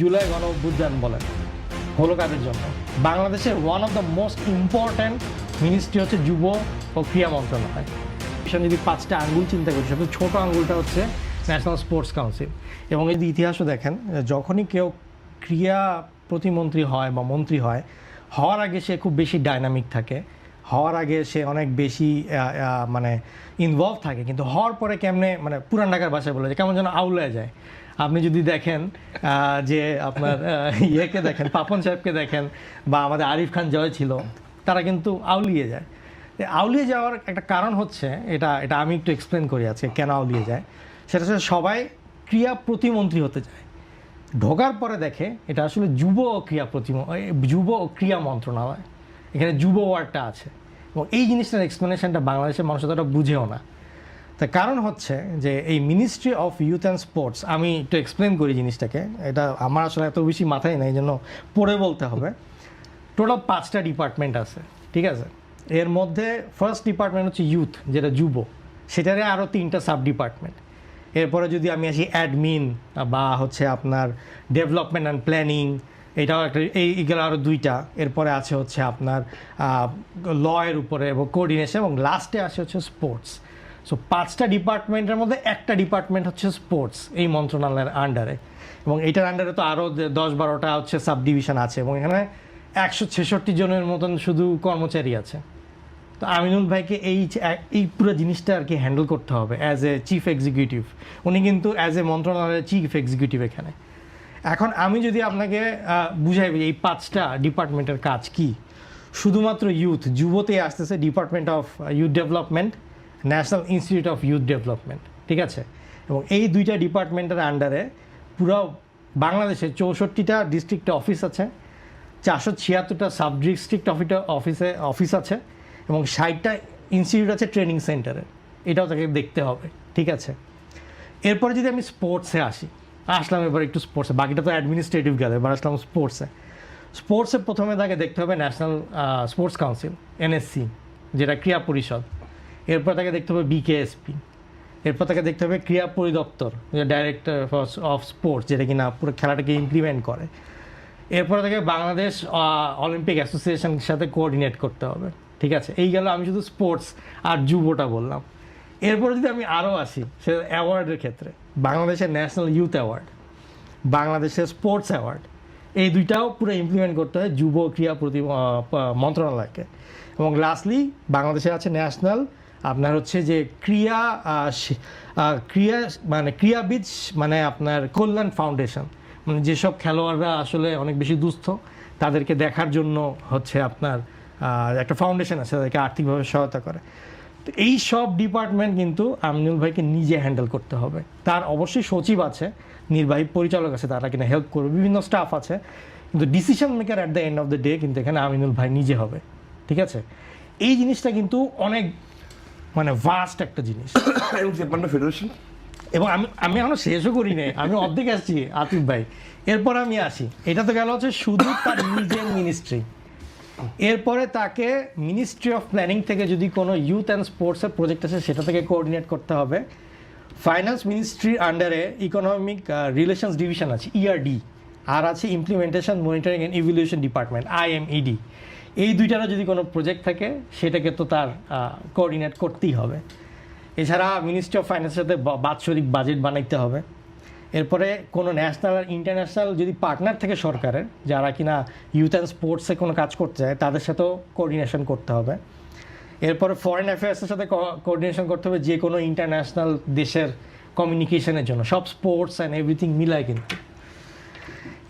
জুলাই গণ অভ্যুত্থান বলেন হলো কাদের জন্য? বাংলাদেশের one of the most important ministry হচ্ছে যুব ও ক্রীড়া মন্ত্রণালয়। যদি 5টা আঙ্গুল চিন্তা করি, সবচেয়ে ছোটো আঙ্গুলটা হচ্ছে ন্যাশনাল স্পোর্টস কাউন্সিল। এবং এই ইতিহাসও দেখেন, যখনই কেউ ক্রীড়া প্রতিমন্ত্রী হয় বা মন্ত্রী হয়, হওয়ার আগে সে খুব বেশি ডাইনামিক থাকে, হওয়ার আগে সে অনেক বেশি মানে ইনভলভ থাকে, কিন্তু হওয়ার পরে কেমনে মানে পুরান ঢাকার ভাষায় বলে যে কেমন যেন আউলে যায়। আপনি যদি দেখেন যে আপনার ইয়েকে দেখেন, পাপন সাহেবকে দেখেন, বা আমাদের আরিফ খান জয় ছিল, তারা কিন্তু আউলিয়ে যায়। আউলিয়ে যাওয়ার একটা কারণ হচ্ছে এটা আমি একটু এক্সপ্লেন করি আজকে কেন আউলিয়ে যায়। সেটা হচ্ছে সবাই ক্রীড়া প্রতিমন্ত্রী হতে চায়, ঢোকার পরে দেখে এটা আসলে যুব ও ক্রীড়া মন্ত্রণালয়, এখানে যুব ওয়ার্ডটা আছে। এবং এই জিনিসটার এক্সপ্লেনেশনটা বাংলাদেশের মানুষ ততটা বুঝেও না। তার কারণ হচ্ছে যে এই ministry of youth and sports, আমি একটু এক্সপ্লেন করি জিনিসটাকে, এটা আমার আসলে এত বেশি মাথায় নেই, এই জন্য পড়ে বলতে হবে। টোটাল 5টা ডিপার্টমেন্ট আছে, ঠিক আছে? এর মধ্যে ফার্স্ট ডিপার্টমেন্ট হচ্ছে ইউথ, যেটা যুব, সেটারে আরও 3টা সাব ডিপার্টমেন্ট। এরপরে যদি আমি আসি অ্যাডমিন বা হচ্ছে আপনার ডেভেলপমেন্ট অ্যান্ড প্ল্যানিং, এটাও একটা, এইগুলো আরও 2টা। এরপরে আছে হচ্ছে আপনার লয়ের উপরে এবং কোঅর্ডিনেশন, এবং লাস্টে আসে হচ্ছে স্পোর্টস। সো 5টা ডিপার্টমেন্টের মধ্যে একটা ডিপার্টমেন্ট হচ্ছে স্পোর্টস এই মন্ত্রণালয়ের আন্ডারে, এবং এইটার আন্ডারে তো আরও 10-12টা হচ্ছে সাব ডিভিশন আছে, এবং এখানে 166 জনের মতন শুধু কর্মচারী আছে। তো আমিনুল ভাইকে এই পুরো জিনিসটা আর কি হ্যান্ডেল করতে হবে অ্যাজ এ চিফ এক্সিকিউটিভ। উনি কিন্তু অ্যাজ এ মন্ত্রণালয়ের চিফ এক্সিকিউটিভ এখানে। এখন আমি যদি আপনাকে বুঝাই এই 5টা ডিপার্টমেন্টের কাজ কি, শুধুমাত্র যুবতে আসতেছে department of youth development, national institute of youth development, ঠিক আছে? এবং এই 2টা ডিপার্টমেন্টের আন্ডারে পুরো বাংলাদেশে 64টা ডিস্ট্রিক্টে অফিস আছে, 476টা সাব ডিস্ট্রিক্ট অফিস আছে, এবং 60টা ইনস্টিটিউট আছে ট্রেনিং সেন্টারে। এটাও তাকে দেখতে হবে, ঠিক আছে? এরপরে যদি আমি স্পোর্টসে আসলাম এবার একটু স্পোর্টসে, বাকিটা তো অ্যাডমিনিস্ট্রেটিভ গেলে, এবার আসলাম স্পোর্টসে প্রথমে তাকে দেখতে হবে ন্যাশনাল স্পোর্টস কাউন্সিল, এনএসসি, যেটা ক্রীড়া পরিষদ। এরপর তাকে দেখতে হবে বিকেএসপি। এরপর তাকে দেখতে হবে ক্রীড়া পরিদপ্তর, যে ডাইরেক্টর অফ স্পোর্টস, যেটা কিনা পুরো খেলাটাকে ইমপ্লিমেন্ট করে। এরপরে তাকে বাংলাদেশ অলিম্পিক অ্যাসোসিয়েশনের সাথে কোঅর্ডিনেট করতে হবে, ঠিক আছে? এই গেল আমি শুধু স্পোর্টস আর যুবটা বললাম। এরপরে যদি আমি আরও আসি সে অ্যাওয়ার্ডের ক্ষেত্রে, বাংলাদেশের ন্যাশনাল ইউথ অ্যাওয়ার্ড, বাংলাদেশের স্পোর্টস অ্যাওয়ার্ড, এই 2টাও পুরো ইমপ্লিমেন্ট করতে হয় যুব ক্রীড়া মন্ত্রণালয়কে। এবং লাস্টলি বাংলাদেশে আছে ন্যাশনাল আপনার হচ্ছে যে ক্রীড়াবিদ মানে আপনার কল্যাণ ফাউন্ডেশন, মানে যেসব খেলোয়াড়রা আসলে অনেক বেশি দুস্থ, তাদেরকে দেখার জন্য হচ্ছে আপনার একটা ফাউন্ডেশন আছে, তাদেরকে আর্থিকভাবে সহায়তা করে। তো এই সব ডিপার্টমেন্ট কিন্তু আমিনুল ভাইকে নিজে হ্যান্ডেল করতে হবে। তার অবশ্যই সচিব আছে, নির্বাহী পরিচালক আছে, তারা কিনা হেল্প করবে, বিভিন্ন স্টাফ আছে, কিন্তু decision maker at the end of the day কিন্তু এখানে আমিনুল ভাই নিজে হবে, ঠিক আছে? এই জিনিসটা কিন্তু অনেক মানে ভাস্ট একটা জিনিস। ফেডারেশন, এবং আমি এখনো শেষও করি নাই, আমি অর্ধেক আসছি আতিফ ভাই। এরপর আমি আসি, এটা তো গেল হচ্ছে শুধু তার নিজের মিনিস্ট্রি। এরপরে তাকে মিনিস্ট্রি অফ প্ল্যানিং থেকে যদি কোনো ইউথ অ্যান্ড স্পোর্টসের প্রজেক্ট আছে সেটা থেকে কোঅর্ডিনেট করতে হবে। ফাইন্যান্স মিনিস্ট্রির আন্ডারে ইকোনমিক রিলেশনস ডিভিশন আছে, ইআরডি, আর আছে implementation monitoring and evaluation department, IMED. এই 2টারও যদি কোনো প্রজেক্ট থাকে সেটাকে তো তার কোঅর্ডিনেট করতেই হবে। এছাড়া মিনিস্ট্রি অফ ফাইন্যান্সের সাথে বাৎসরিক বাজেট বানাইতে হবে। এরপরে কোনো ন্যাশনাল আর ইন্টারন্যাশনাল যদি পার্টনার থেকে সরকারের, যারা কিনা ইউথ অ্যান্ড স্পোর্টসে কোনো কাজ করতে চায়, তাদের সাথেও কোঅর্ডিনেশন করতে হবে। এরপরে ফরেন অ্যাফেয়ার্সের সাথে কোঅর্ডিনেশন করতে হবে, যে কোনো ইন্টারন্যাশনাল দেশের কমিউনিকেশনের জন্য, সব স্পোর্টস অ্যান্ড এভরিথিং মিলায় কিন্তু।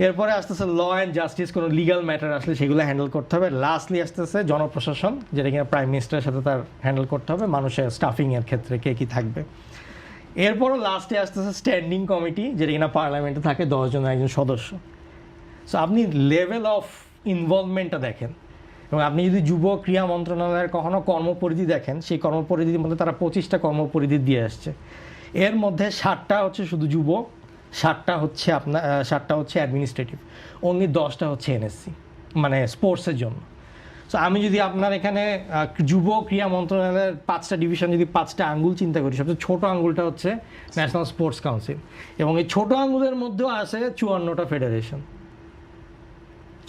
এরপরে আসতেছে ল অ্যান্ড জাস্টিস, কোনো লিগাল ম্যাটার আসলে সেগুলো হ্যান্ডেল করতে হবে। লাস্টলি আসতেছে জনপ্রশাসন, যেটা কিনা প্রাইম মিনিস্টারের সাথে তার হ্যান্ডেল করতে হবে, মানুষের স্টাফিংয়ের ক্ষেত্রে কে কী থাকবে। এরপরও লাস্টে আসতেছে স্ট্যান্ডিং কমিটি, যেটা কিনা পার্লামেন্টে থাকে 10 জন একজন সদস্য। সো আপনি লেভেল অফ ইনভলভমেন্টটা দেখেন, এবং আপনি যদি যুব ক্রীড়া মন্ত্রণালয়ের কখনো কর্মপরিধি দেখেন, সেই কর্মপরিধির মধ্যে তারা 25টা কর্মপরিধি দিয়ে আসছে। এর মধ্যে 7টা হচ্ছে শুধু যুব, 7টা হচ্ছে অ্যাডমিনিস্ট্রেটিভ, অনলি 10টা হচ্ছে এনএসসি, মানে স্পোর্টসের জন্য। সো আমি যদি আপনার এখানে যুব ক্রীড়া মন্ত্রণালয়ের 5টা ডিভিশন যদি 5টা আঙ্গুল চিন্তা করি, সবচেয়ে ছোট আঙ্গুলটা হচ্ছে ন্যাশনাল স্পোর্টস কাউন্সিল, এবং এই ছোট আঙ্গুলের মধ্যেও আছে 54টা ফেডারেশন,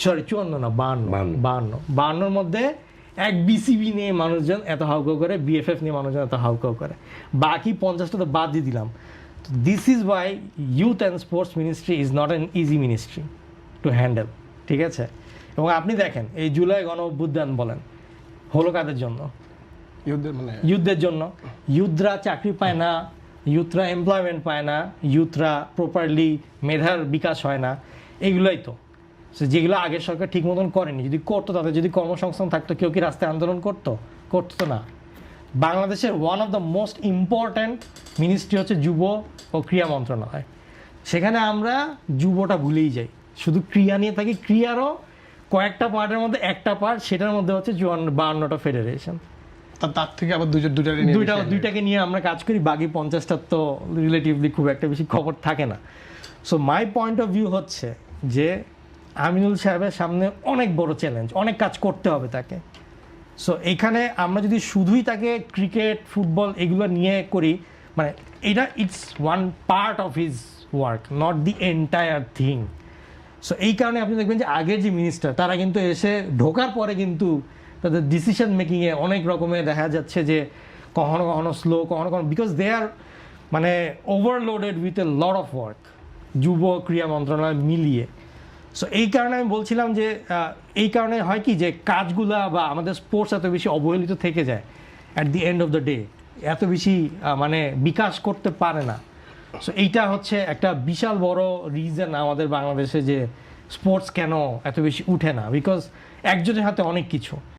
সরি 54 না 52 মধ্যে এক বিসিবি নিয়ে মানুষজন এত হাউকাউ করে, বিএফএফ নিয়ে মানুষজন এত হাউকাউ করে, বাকি 50টা তো বাদ দিয়ে দিলাম। This is Y youth and sports ministry is not an easy ministry to handle, ঠিক আছে? এবং আপনি দেখেন এই জুলাই গণ অভ্যুত্থান বলেন হলো কাদের জন্য? ইউথদের জন্য। ইউথরা চাকরি পায় না, ইউথরা এমপ্লয়মেন্ট পায় না, ইউথরা প্রপারলি মেধার বিকাশ হয় না, এগুলোই তো যেগুলো আগের সরকার ঠিক মতন করেনি। যদি করতো, তাদের যদি কর্মসংস্থান থাকতো, কেউ কি রাস্তায় আন্দোলন করতো? করতো না। বাংলাদেশের one of the most important ministry হচ্ছে যুব ও ক্রীড়া মন্ত্রণালয়। সেখানে আমরা যুবটা ভুলেই যাই, শুধু ক্রীড়া নিয়ে থাকি। ক্রীড়ারও কয়েকটা পার্টের মধ্যে একটা পার্ট, সেটার মধ্যে হচ্ছে 52টা ফেডারেশন, তার থেকে আবার দুইটাকে নিয়ে আমরা কাজ করি, বাকি 50টার তো রিলেটিভলি খুব একটা বেশি খবর থাকে না। So my point of view হচ্ছে যে আমিনুল সাহেবের সামনে অনেক বড় চ্যালেঞ্জ, অনেক কাজ করতে হবে তাকে। সো এইখানে আমরা যদি শুধুই তাকে ক্রিকেট, ফুটবল এগুলো নিয়ে করি, মানে এটা it's one part of his work, not the entire thing. So এই কারণে আপনি দেখবেন যে আগের যে মিনিস্টার, তারা কিন্তু এসে ঢোকার পরে কিন্তু তাদের ডিসিশন মেকিংয়ে অনেক রকমের দেখা যাচ্ছে যে কখনো কখনো স্লো, কখনো কখনো, বিকজ দে আর মানে overloaded with a lot of work, যুব ক্রীড়া মন্ত্রণালয় মিলিয়ে। সো এই কারণে আমি বলছিলাম যে এই কারণে হয় কি যে কাজগুলা বা আমাদের স্পোর্টস এত বেশি অবহেলিত থেকে যায়, at the end of the day এত বেশি মানে বিকাশ করতে পারে না। সো এইটা হচ্ছে একটা বিশাল বড় রিজন আমাদের বাংলাদেশে যে স্পোর্টস কেন এত বেশি উঠে না, বিকজ একজনের হাতে অনেক কিছু।